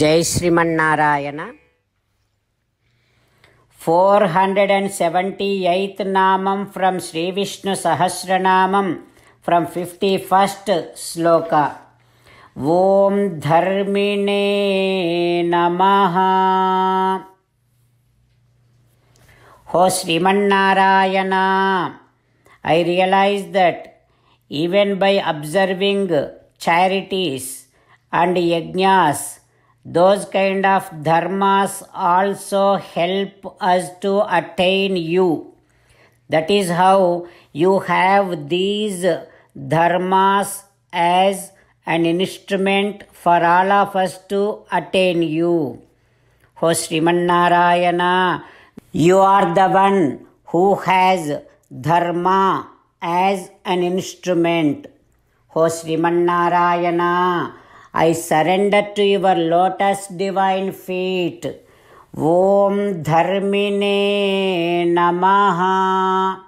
జై శ్రీమన్నారాయణ. 478th నామం from Sri Vishnu Sahasranamam from 51st shloka. ఓం ధర్మిణే నమః. ఓ Srimannarayana, I realize that even by observing charities and yajnas, those kind of dharmas also help us to attain you. That is how you have these dharmas as an instrument for all of us to attain you. O Srimannarayana, you are the one who has dharma as an instrument. O Srimannarayana, I surrender to your lotus divine feet. Om Dharmine Namaha.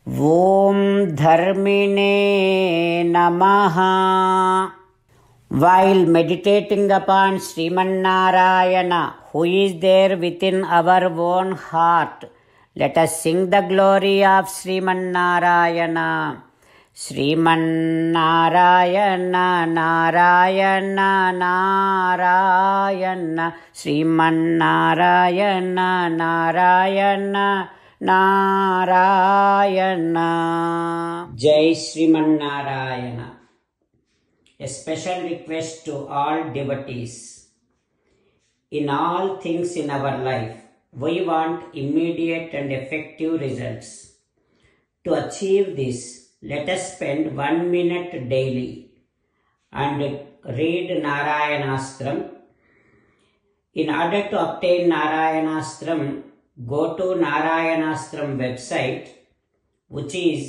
Om Dharmine Namaha. While meditating upon Srimannarayana, who is there within our own heart, let us sing the glory of Srimannarayana. Srimannarayana Narayana Narayana Srimannarayana Narayana Narayana. Jai Srimannarayana. A special request to all devotees. In all things in our life, we want immediate and effective results. To achieve this, let us spend 1 minute daily and read Narayanastram. In order to obtain Narayanastram, go to Narayanastram website, which is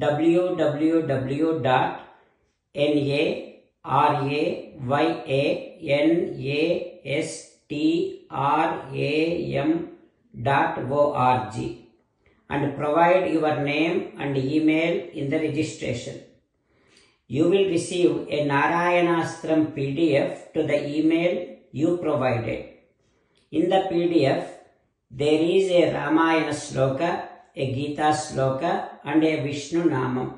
www.narayanastram.org, and provide your name and email in the registration. You will receive a Narayanastram PDF to the email you provided. In the PDF, there is a Ramayana Sloka, a Gita Sloka, and a Vishnu Namam.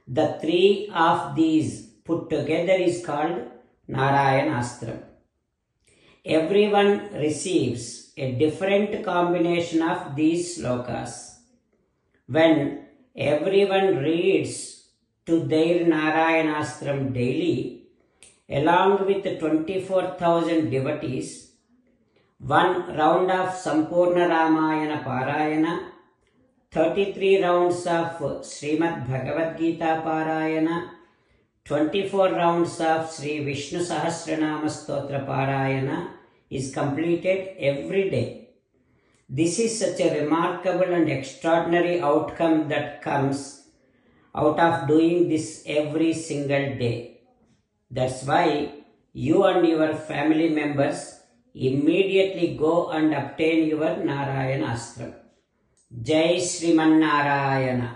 The three of these put together is called Narayanastram. Everyone receives a different combination of these slokas. When everyone reads to their Narayanastram daily, along with 24,000 devotees, one round of Sampurna Ramayana Parayana, 33 rounds of Srimad Bhagavad Gita Parayana, 24 rounds of Sri Vishnu Sahasranama Stotra Parayana is completed every day. This is such a remarkable and extraordinary outcome that comes out of doing this every single day. That's why you and your family members immediately go and obtain your Narayanastram. Jai Srimannarayana.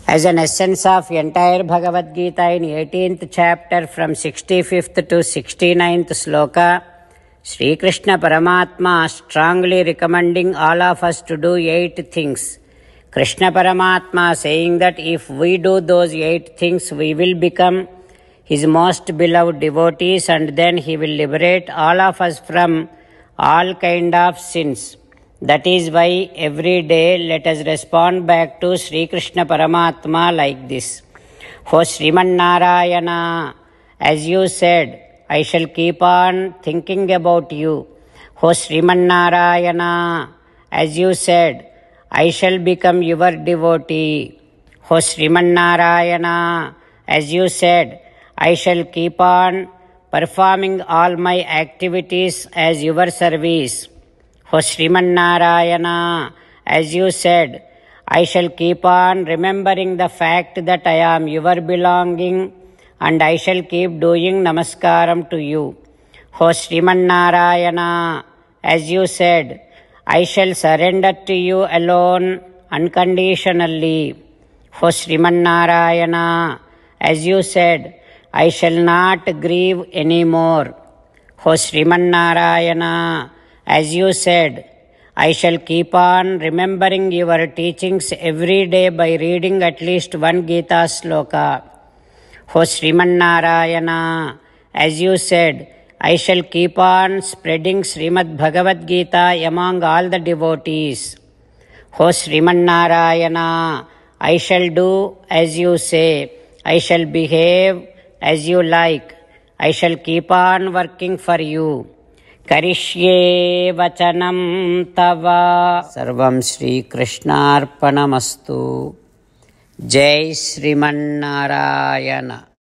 As an essence of entire Bhagavad Gita in 18th chapter from 65th to 69th sloka, Sri Krishna Paramatma strongly recommending all of us to do 8 things. Krishna Paramatma saying that if we do those 8 things, we will become his most beloved devotees, and then he will liberate all of us from all kind of sins. That is why every day let us respond back to Sri Krishna Paramatma like this. O Srimannarayana, as you said, I shall keep on thinking about you. O Srimannarayana, as you said, I shall become your devotee. O Srimannarayana, as you said, I shall keep on performing all my activities as your service. O Srimannarayana, as you said, I shall keep on remembering the fact that I am your belonging, and I shall keep doing namaskaram to you. O Srimannarayana, as you said, I shall surrender to you alone unconditionally. O Srimannarayana, as you said, I shall not grieve anymore. O Srimannarayana, as you said, I shall keep on remembering your teachings every day by reading at least one Gita sloka. O Srimannarayana, as you said, I shall keep on spreading Srimad Bhagavad Gita among all the devotees. O Srimannarayana, I shall do as you say. I shall behave as you like. I shall keep on working for you. Karishye vachanam tava. Sarvam Shri Krishnarpanamastu. Jai Srimannarayana.